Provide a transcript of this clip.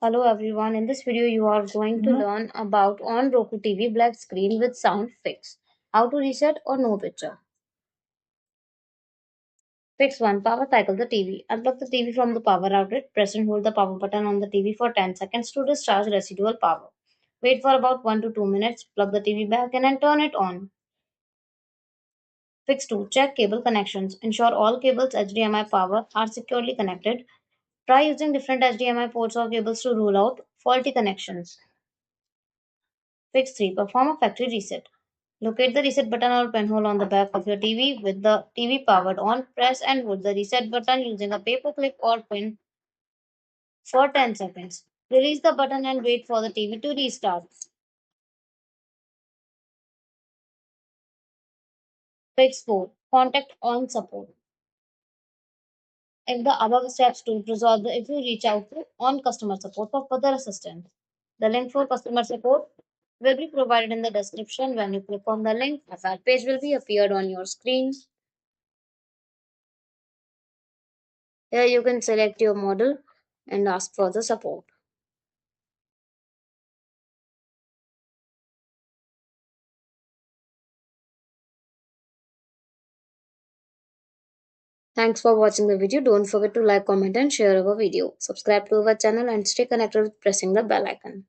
Hello everyone, in this video you are going to learn about Onn Roku TV black screen with sound fix. How to reset or no picture. Fix 1. Power cycle the TV. Unplug the TV from the power outlet. Press and hold the power button on the TV for 10 seconds to discharge residual power. Wait for about 1 to 2 minutes. Plug the TV back in and turn it on. Fix 2. Check cable connections. Ensure all cables HDMI power are securely connected. Try using different HDMI ports or cables to rule out faulty connections. Fix 3. Perform a factory reset. Locate the reset button or pinhole on the back of your TV. With the TV powered on, press and hold the reset button using a paper clip or pin for 10 seconds. Release the button and wait for the TV to restart. Fix 4. Contact Onn Support. If the above steps don't resolve the issue, reach out to Onn Customer Support for further assistance. The link for customer support will be provided in the description. When you click on the link, a web page will be appeared on your screen. Here you can select your model and ask for the support. Thanks for watching the video. Don't forget to like, comment and share our video. Subscribe to our channel and stay connected with pressing the bell icon.